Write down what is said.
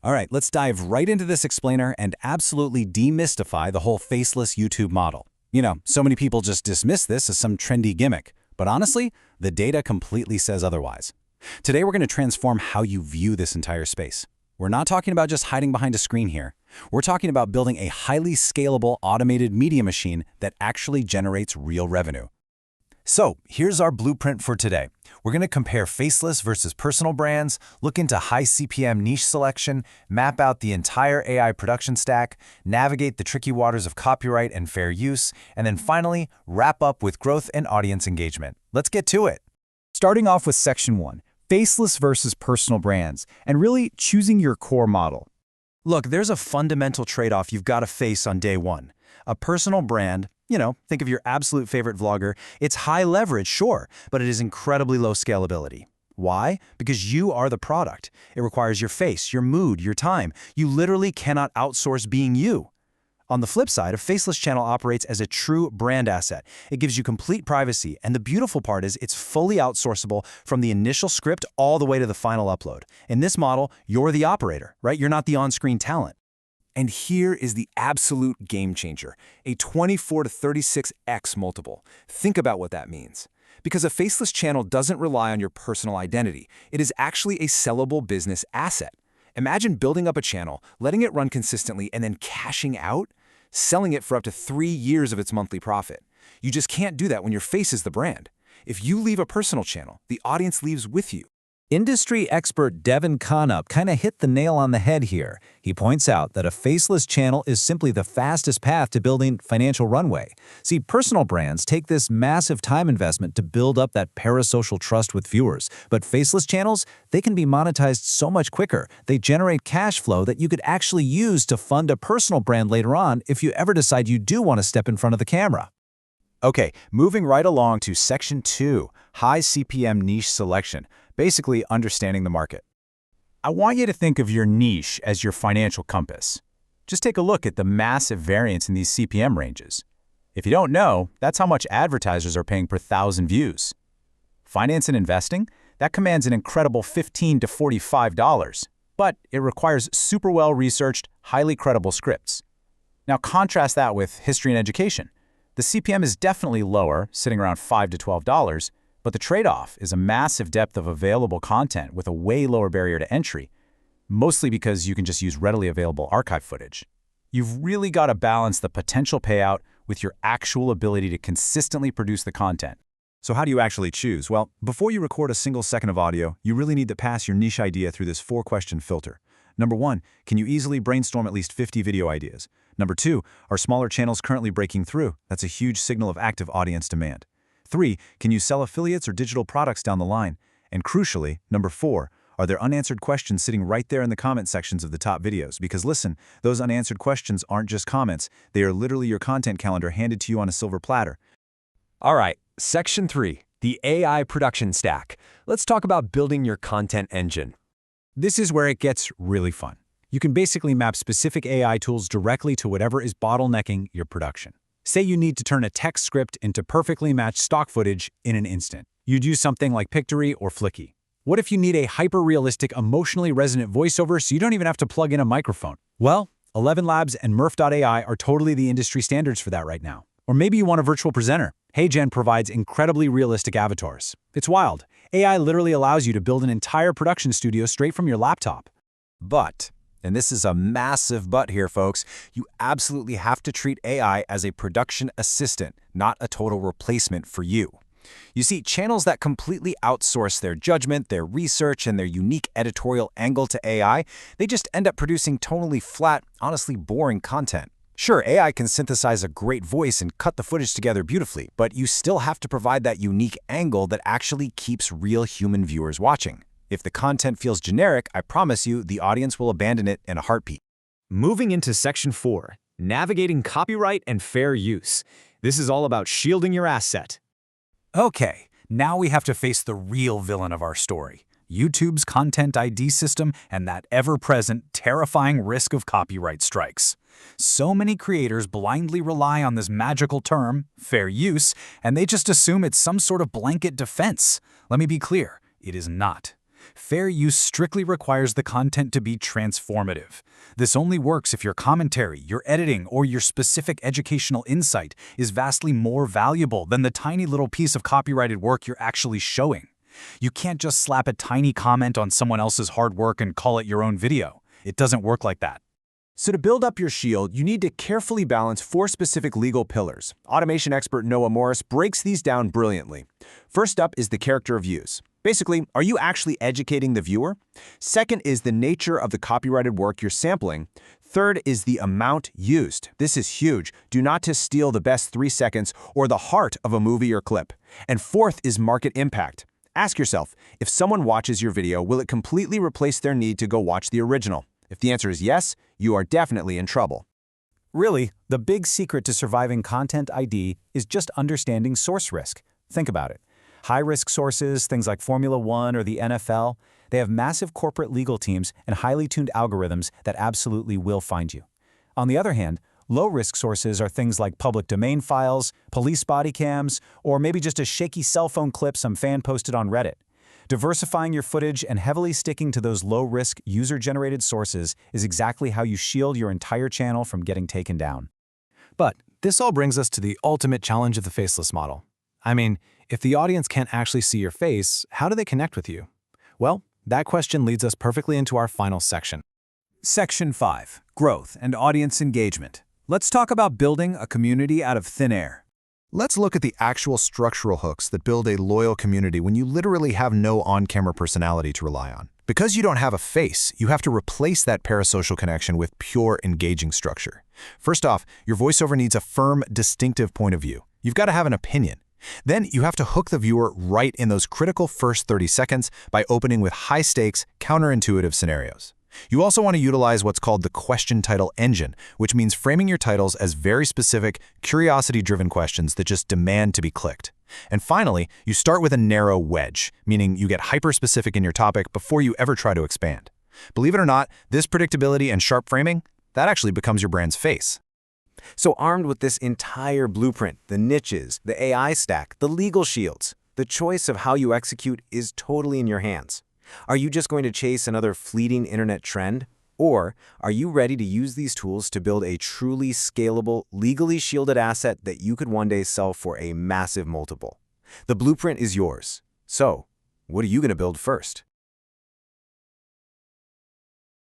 All right, let's dive right into this explainer and absolutely demystify the whole faceless YouTube model. So many people just dismiss this as some trendy gimmick, but honestly, the data completely says otherwise. Today, we're going to transform how you view this entire space. We're not talking about just hiding behind a screen here. We're talking about building a highly scalable automated media machine that actually generates real revenue. So here's our blueprint for today. We're going to compare faceless versus personal brands, look into high CPM niche selection, map out the entire AI production stack, navigate the tricky waters of copyright and fair use, and then finally wrap up with growth and audience engagement. Let's get to it. Starting off with Section 1, faceless versus personal brands, and really choosing your core model. Look, there's a fundamental trade-off you've got to face on day one. A personal brand, think of your absolute favorite vlogger. It's high leverage, sure, but it is incredibly low scalability. Why? Because you are the product. It requires your face, your mood, your time. You literally cannot outsource being you. On the flip side, a faceless channel operates as a true brand asset. It gives you complete privacy, and the beautiful part is it's fully outsourceable from the initial script all the way to the final upload. In this model, you're the operator, right? You're not the on-screen talent. And here is the absolute game changer, a 24 to 36x multiple. Think about what that means. Because a faceless channel doesn't rely on your personal identity. It is actually a sellable business asset. Imagine building up a channel, letting it run consistently, and then cashing out, selling it for up to 3 years of its monthly profit. You just can't do that when your face is the brand. If you leave a personal channel, the audience leaves with you. Industry expert Devin Conup kind of hit the nail on the head here. He points out that a faceless channel is simply the fastest path to building financial runway. See, personal brands take this massive time investment to build up that parasocial trust with viewers, but faceless channels, they can be monetized so much quicker. They generate cash flow that you could actually use to fund a personal brand later on if you ever decide you do want to step in front of the camera. Okay, moving right along to Section 2, high CPM niche selection. Basically, understanding the market. I want you to think of your niche as your financial compass. Just take a look at the massive variance in these CPM ranges. If you don't know, that's how much advertisers are paying per 1,000 views. Finance and investing, that commands an incredible $15 to $45, but it requires super well-researched, highly credible scripts. Now contrast that with history and education. The CPM is definitely lower, sitting around $5 to $12, but the trade-off is a massive depth of available content with a way lower barrier to entry, mostly because you can just use readily available archive footage. You've really got to balance the potential payout with your actual ability to consistently produce the content. So how do you actually choose? Well, before you record a single second of audio, you really need to pass your niche idea through this 4-question filter. Number 1, can you easily brainstorm at least 50 video ideas? Number 2, are smaller channels currently breaking through? That's a huge signal of active audience demand. 3, can you sell affiliates or digital products down the line? And crucially, number 4, are there unanswered questions sitting right there in the comment sections of the top videos? Because listen, those unanswered questions aren't just comments, they are literally your content calendar handed to you on a silver platter. All right, Section 3, the AI production stack. Let's talk about building your content engine. This is where it gets really fun. You can basically map specific AI tools directly to whatever is bottlenecking your production. Say you need to turn a text script into perfectly matched stock footage in an instant. You'd use something like Pictory or Flicky. What if you need a hyper-realistic, emotionally resonant voiceover so you don't even have to plug in a microphone? Well, 11 Labs and Murph.ai are totally the industry standards for that right now. Or maybe you want a virtual presenter. HeyGen provides incredibly realistic avatars. It's wild. AI literally allows you to build an entire production studio straight from your laptop. But, and this is a massive but here, folks, you absolutely have to treat AI as a production assistant, not a total replacement for you. You see, channels that completely outsource their judgment, their research, and their unique editorial angle to AI, they just end up producing tonally flat, honestly boring content. Sure, AI can synthesize a great voice and cut the footage together beautifully, but you still have to provide that unique angle that actually keeps real human viewers watching. If the content feels generic, I promise you, the audience will abandon it in a heartbeat. Moving into Section 4, navigating copyright and fair use. This is all about shielding your asset. Okay, now we have to face the real villain of our story, YouTube's Content ID system and that ever-present, terrifying risk of copyright strikes. So many creators blindly rely on this magical term, fair use, and they just assume it's some sort of blanket defense. Let me be clear, it is not. Fair use strictly requires the content to be transformative. This only works if your commentary, your editing, or your specific educational insight is vastly more valuable than the tiny little piece of copyrighted work you're actually showing. You can't just slap a tiny comment on someone else's hard work and call it your own video. It doesn't work like that. So to build up your shield, you need to carefully balance 4 specific legal pillars. Automation expert Noah Morris breaks these down brilliantly. First up is the character of use. Basically, are you actually educating the viewer? Second is the nature of the copyrighted work you're sampling. Third is the amount used. This is huge. Do not to steal the best 3 seconds or the heart of a movie or clip. And fourth is market impact. Ask yourself, if someone watches your video, will it completely replace their need to go watch the original? If the answer is yes, you are definitely in trouble. Really, the big secret to surviving Content ID is just understanding source risk. Think about it. High-risk sources, things like Formula One or the NFL, they have massive corporate legal teams and highly tuned algorithms that absolutely will find you. On the other hand, low-risk sources are things like public domain files, police body cams, or maybe just a shaky cell phone clip some fan posted on Reddit. Diversifying your footage and heavily sticking to those low-risk, user-generated sources is exactly how you shield your entire channel from getting taken down. But this all brings us to the ultimate challenge of the faceless model. I mean, if the audience can't actually see your face, how do they connect with you? Well, that question leads us perfectly into our final section. Section 5. Growth and Audience Engagement. Let's talk about building a community out of thin air. Let's look at the actual structural hooks that build a loyal community when you literally have no on-camera personality to rely on. Because you don't have a face, you have to replace that parasocial connection with pure engaging structure. First off, your voiceover needs a firm, distinctive point of view. You've got to have an opinion. Then you have to hook the viewer right in those critical first 30 seconds by opening with high-stakes, counterintuitive scenarios. You also want to utilize what's called the question title engine, which means framing your titles as very specific, curiosity-driven questions that just demand to be clicked. And finally, you start with a narrow wedge, meaning you get hyper-specific in your topic before you ever try to expand. Believe it or not, this predictability and sharp framing, that actually becomes your brand's face. So armed with this entire blueprint, the niches, the AI stack, the legal shields, the choice of how you execute is totally in your hands. Are you just going to chase another fleeting internet trend? Or are you ready to use these tools to build a truly scalable, legally shielded asset that you could one day sell for a massive multiple? The blueprint is yours. So, what are you going to build first?